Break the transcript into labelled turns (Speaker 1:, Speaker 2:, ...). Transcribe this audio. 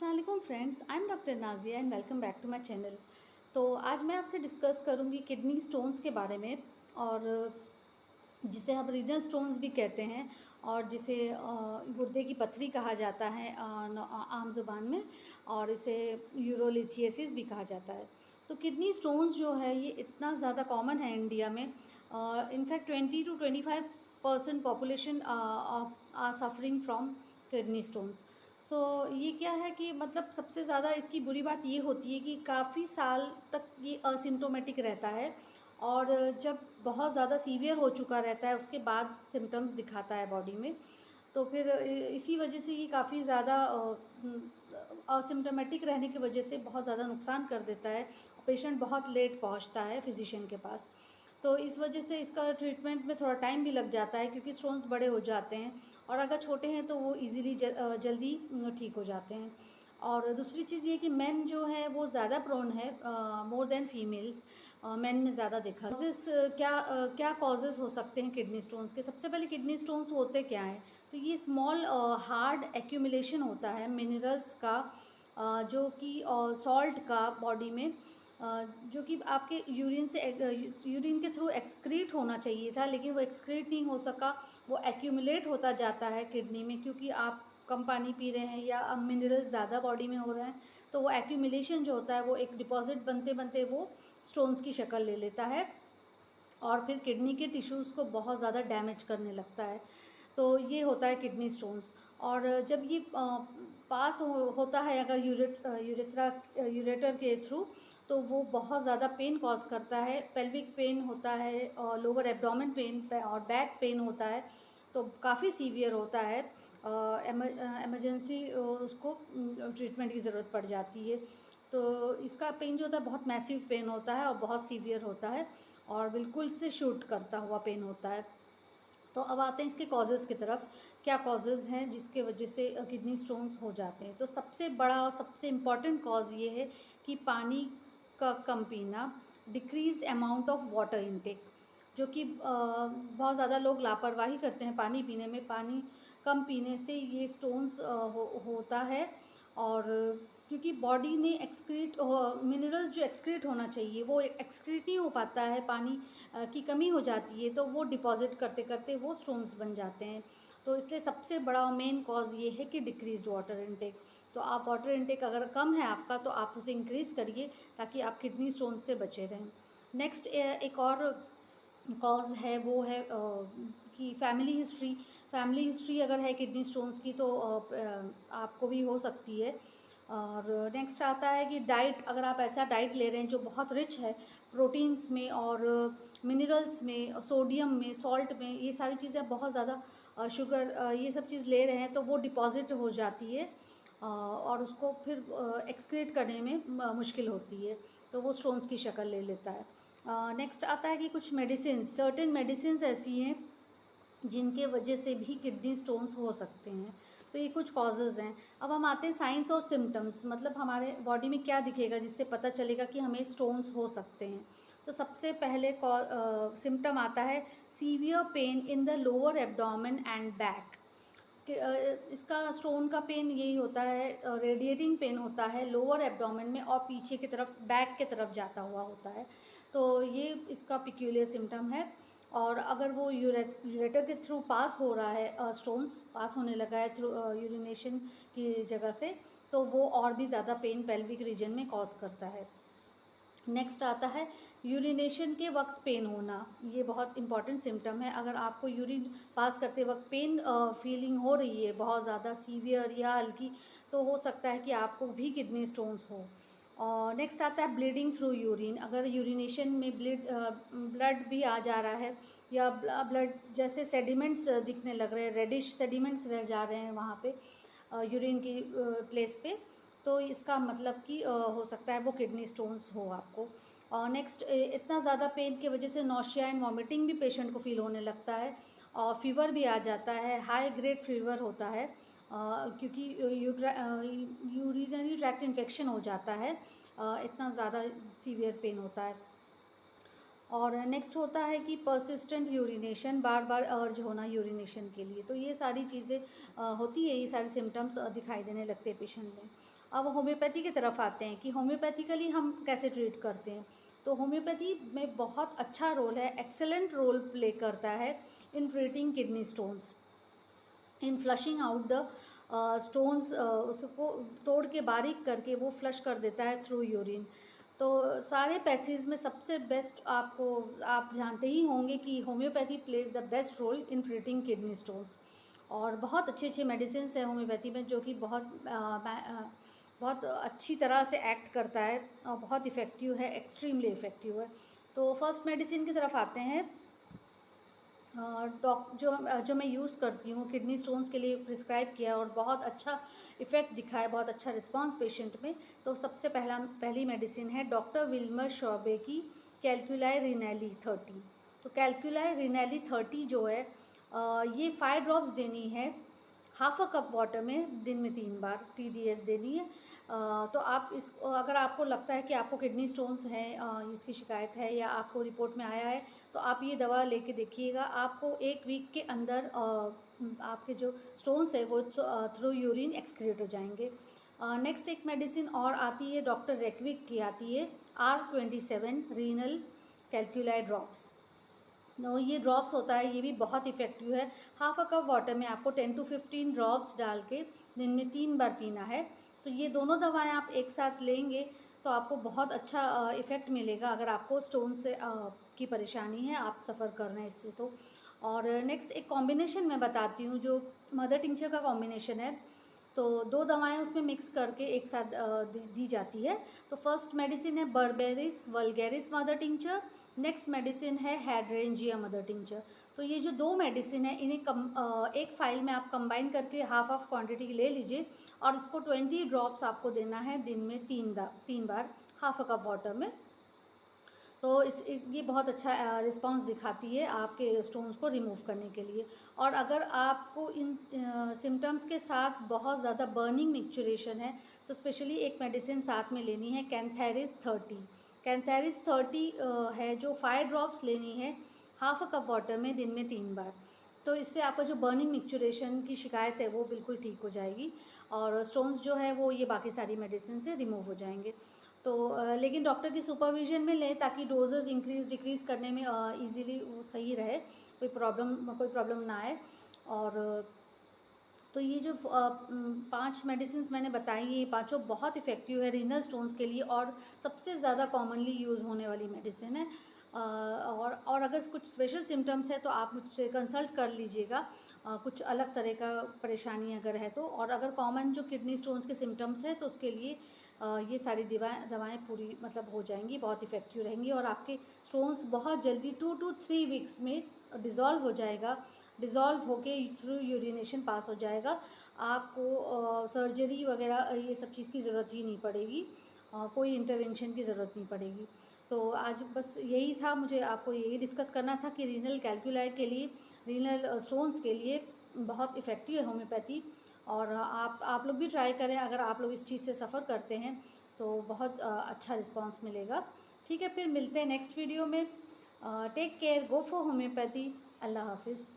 Speaker 1: अस्सलाम वालेकुम friends, I am doctor Nazia and welcome back to my channel. तो आज मैं आपसे डिस्कस करूंगी किडनी स्टोन्स के बारे में, और जिसे हम रीनल स्टोन्स भी कहते हैं, और जिसे गुर्दे की पथरी कहा जाता है आम ज़ुबान में, और इसे यूरोलिथियसिस भी कहा जाता है। तो किडनी स्टोन्स जो है ये इतना ज़्यादा कॉमन है इंडिया में। In fact 20 to 25% population are suffering from kidney stones. So ये क्या है कि मतलब सबसे ज़्यादा इसकी बुरी बात ये होती है कि काफ़ी साल तक ये असिम्प्टोमेटिक रहता है, और जब बहुत ज़्यादा सीवियर हो चुका रहता है उसके बाद सिम्टम्स दिखाता है बॉडी में। तो फिर इसी वजह से ये काफ़ी ज़्यादा असिम्प्टोमेटिक रहने की वजह से बहुत ज़्यादा नुकसान कर देता है। पेशेंट बहुत लेट पहुंचता है फिजिशियन के पास। तो इस वजह से इसका ट्रीटमेंट में थोड़ा टाइम भी लग जाता है, क्योंकि स्टोन्स बड़े हो जाते हैं, और अगर छोटे हैं तो वो इजीली जल्दी ठीक हो जाते हैं। और दूसरी चीज़ ये कि मेन जो है वो ज़्यादा प्रोन है मोर देन फीमेल्स। मेन में ज़्यादा देखा कॉजेस क्या कॉजेज़ हो सकते हैं किडनी स्टोन्स के। सबसे पहले किडनी स्टोन्स होते क्या हैं, तो ये स्मॉल हार्ड एक्यूमुलेशन होता है मिनरल्स का, जो कि सॉल्ट का बॉडी में, जो कि आपके यूरिन के थ्रू एक्सक्रीट होना चाहिए था, लेकिन वो एक्सक्रीट नहीं हो सका। वो एक्यूमुलेट होता जाता है किडनी में, क्योंकि आप कम पानी पी रहे हैं या मिनरल्स ज़्यादा बॉडी में हो रहे हैं, तो वो एक्यूमुलेशन जो होता है वो एक डिपॉजिट बनते बनते वो स्टोन्स की शक्ल ले लेता है, और फिर किडनी के टिश्यूज़ को बहुत ज़्यादा डैमेज करने लगता है। तो ये होता है किडनी स्टोन्स। और जब ये पास होता है अगर यूरेटर के थ्रू, तो वो बहुत ज़्यादा पेन कॉज करता है। पेल्विक पेन होता है, और लोअर एब्डोमेन पेन और बैक पेन होता है, तो काफ़ी सीवियर होता है। इमरजेंसी उसको ट्रीटमेंट की ज़रूरत पड़ जाती है। तो इसका पेन जो होता है बहुत मैसिव पेन होता है और बहुत सीवियर होता है, और बिल्कुल से शूट करता हुआ पेन होता है। तो अब आते हैं इसके कॉजेज़ की तरफ। क्या कॉजेज़ हैं जिसके वजह से किडनी स्टोन्स हो जाते हैं। तो सबसे बड़ा और सबसे इम्पॉर्टेंट कॉज़ ये है कि पानी का कम पीना, decreased amount of water intake, जो कि बहुत ज़्यादा लोग लापरवाही करते हैं पानी पीने में। पानी कम पीने से ये स्टोन्स होता है, और क्योंकि बॉडी में एक्सक्रीट मिनरल्स जो एक्सक्रीट होना चाहिए वो एक्सक्रीट नहीं हो पाता है, पानी की कमी हो जाती है, तो वो डिपॉजिट करते करते वो स्टोन्स बन जाते हैं। तो इसलिए सबसे बड़ा मेन कॉज़ ये है कि डिक्रीज़ वाटर इनटेक। तो आप वाटर इनटेक अगर कम है आपका, तो आप उसे इंक्रीज़ करिए ताकि आप किडनी स्टोन से बचे रहें। नेक्स्ट एक और कॉज़ है वो है कि फैमिली हिस्ट्री अगर है किडनी स्टोन्स की, तो आपको भी हो सकती है। और नेक्स्ट आता है कि डाइट, अगर आप ऐसा डाइट ले रहे हैं जो बहुत रिच है प्रोटीन्स में और मिनरल्स में, सोडियम में, सॉल्ट में, ये सारी चीज़ें बहुत ज़्यादा शुगर ये सब चीज़ ले रहे हैं, तो वो डिपॉजिट हो जाती है, और उसको फिर एक्सक्रीट करने में मुश्किल होती है, तो वो स्टोन्स की शक्ल ले लेता है। नेक्स्ट आता है कि कुछ सर्टेन मेडिसिन्स ऐसी हैं जिनके वजह से भी किडनी स्टोन्स हो सकते हैं। तो ये कुछ कॉजेज़ हैं। अब हम आते हैं साइंस और सिम्टम्स, मतलब हमारे बॉडी में क्या दिखेगा जिससे पता चलेगा कि हमें स्टोन्स हो सकते हैं। तो सबसे पहले सिम्टम आता है severe pain in the lower abdomen and back. इसका स्टोन का पेन यही होता है, रेडिएटिंग पेन होता है लोअर एब्डोमेन में, और पीछे की तरफ बैक के तरफ जाता हुआ होता है। तो ये इसका पिक्यूलियर सिम्टम है। और अगर वो यूरेटर के थ्रू पास हो रहा है, स्टोन्स पास होने लगा है थ्रू यूरिनेशन की जगह से, तो वो और भी ज़्यादा पेन पेल्विक रीजन में कॉज करता है। नेक्स्ट आता है यूरिनेशन के वक्त पेन होना। ये बहुत इंपॉर्टेंट सिम्टम है। अगर आपको यूरिन पास करते वक्त पेन फीलिंग हो रही है बहुत ज़्यादा सीवियर या हल्की, तो हो सकता है कि आपको भी किडनी स्टोन्स हो। और नेक्स्ट आता है ब्लीडिंग थ्रू यूरिन। अगर यूरिनेशन में ब्लड भी आ जा रहा है, या ब्लड जैसे सेडिमेंट्स दिखने लग रहे हैं, रेडिश सेडिमेंट्स रह जा रहे हैं वहाँ पे यूरिन की प्लेस पे, तो इसका मतलब कि हो सकता है वो किडनी स्टोन्स हो आपको। और नेक्स्ट इतना ज़्यादा पेन की वजह से नौशिया एंड वॉमिटिंग भी पेशेंट को फील होने लगता है, और फीवर भी आ जाता है, हाई ग्रेड फीवर होता है, क्योंकि यूरिनरी ट्रैक्ट इन्फेक्शन हो जाता है, इतना ज़्यादा सीवियर पेन होता है। और नेक्स्ट होता है कि परसिस्टेंट यूरिनेशन, बार बार अर्ज होना यूरिनेशन के लिए। तो ये सारी चीज़ें होती है, ये सारे सिम्टम्स दिखाई देने लगते हैं पेशेंट में। अब होम्योपैथी की तरफ आते हैं कि होम्योपैथिकली हम कैसे ट्रीट करते हैं। तो होम्योपैथी में बहुत अच्छा रोल है, एक्सेलेंट रोल प्ले करता है इन treating kidney stones, in flushing out the stones. उसको तोड़ के बारीक करके वो फ्लश कर देता है थ्रू यूरिन। तो सारे पैथीज़ में सबसे बेस्ट आप जानते ही होंगे कि homeopathy plays the best role in treating kidney stones. और बहुत अच्छे अच्छे मेडिसिन हैं होम्योपैथी में जो कि बहुत अच्छी तरह से एक्ट करता है और बहुत इफ़ेक्टिव है, एक्सट्रीमली इफ़ेक्टिव है। तो फर्स्ट मेडिसिन की तरफ आते हैं। जो मैं यूज़ करती हूँ किडनी स्टोन्स के लिए प्रिस्क्राइब किया और बहुत अच्छा इफ़ेक्ट दिखा है, बहुत अच्छा रिस्पांस पेशेंट में। तो सबसे पहली मेडिसिन है डॉक्टर विल्मर शॉर्बे की कैलकुलाई रिनैली 30। तो कैलकुलाई रिनैली 30 जो है ये 5 ड्रॉप्स देनी है हाफ अ कप वाटर में दिन में 3 बार TDS देनी है। तो आप इस अगर आपको लगता है कि आपको किडनी स्टोन्स हैं, इसकी शिकायत है या आपको रिपोर्ट में आया है, तो आप ये दवा लेके देखिएगा। आपको 1 वीक के अंदर आपके जो स्टोन्स है वो थ्रू यूरिन एक्सक्रीट हो जाएंगे। नेक्स्ट एक मेडिसिन और आती है डॉक्टर रेकविक की, आती है R27 रीनल कैलकुलाई ड्रॉप्स। ये ड्रॉप्स होता है, ये भी बहुत इफ़ेक्टिव है। हाफ अ कप वाटर में आपको 10 to 15 ड्रॉप्स डाल के दिन में 3 बार पीना है। तो ये दोनों दवाएं आप एक साथ लेंगे तो आपको बहुत अच्छा इफ़ेक्ट मिलेगा अगर आपको स्टोन से की परेशानी है, आप सफ़र कर रहे हैं इससे तो। और नेक्स्ट एक कॉम्बिनेशन मैं बताती हूँ जो मदर टिंचर का कॉम्बिनेशन है। तो 2 दवाएं उसमें मिक्स करके एक साथ दी जाती है। तो फर्स्ट मेडिसिन है berberis vulgaris mother tincture, next medicine है हाइड्रेंजिया मदर टिंचर। तो ये जो 2 मेडिसिन है इन्हें एक फाइल में आप कंबाइन करके हाफ क्वांटिटी ले लीजिए और इसको 20 ड्रॉप्स आपको देना है दिन में 3 बार हाफ अ कप वाटर में। तो ये बहुत अच्छा रिस्पांस दिखाती है आपके स्टोन्स को रिमूव करने के लिए। और अगर आपको इन सिम्टम्स के साथ बहुत ज़्यादा बर्निंग मिक्चुरेशन है तो स्पेशली एक मेडिसिन साथ में लेनी है कैंथेरिस 30। कैंथेरिस 30 है जो 5 ड्रॉप्स लेनी है हाफ अ कप वाटर में दिन में 3 बार। तो इससे आपका जो बर्निंग मिक्चुरेशन की शिकायत है वो बिल्कुल ठीक हो जाएगी और स्टोन्स जो है वो ये बाकी सारी मेडिसिन से रिमूव हो जाएंगे। तो लेकिन डॉक्टर की सुपरविजन में लें ताकि डोजेस इंक्रीज़ डिक्रीज़ करने में इजीली वो सही रहे, कोई प्रॉब्लम ना आए। और तो ये जो 5 मेडिसिन्स मैंने बताई ये पांचों बहुत इफ़ेक्टिव है रीनल स्टोन्स के लिए और सबसे ज़्यादा कॉमनली यूज़ होने वाली मेडिसिन है। और अगर कुछ स्पेशल सिम्टम्स है तो आप मुझसे कंसल्ट कर लीजिएगा, कुछ अलग तरह का परेशानी अगर है तो। और अगर कॉमन जो किडनी स्टोन्स के सिम्टम्स है तो उसके लिए ये सारी दवाएं पूरी मतलब हो जाएंगी, बहुत इफ़ेक्टिव रहेंगी और आपके स्टोन्स बहुत जल्दी 2 to 3 वीक्स में डिज़ोल्व हो जाएगा, डिज़ोल्व होके थ्रू यूरिनेशन पास हो जाएगा। आपको सर्जरी वगैरह ये सब चीज़ की ज़रूरत ही नहीं पड़ेगी, कोई इंटरवेंशन की ज़रूरत नहीं पड़ेगी। तो आज बस यही था, मुझे आपको यही डिस्कस करना था कि रीनल कैलकुलाई के लिए, रीनल स्टोन्स के लिए बहुत इफ़ेक्टिव है होम्योपैथी। और आप लोग भी ट्राई करें, अगर आप लोग इस चीज़ से सफ़र करते हैं तो बहुत अच्छा रिस्पांस मिलेगा। ठीक है, फिर मिलते हैं नेक्स्ट वीडियो में। Take care, go for homeopathy. अल्लाह हाफिज़।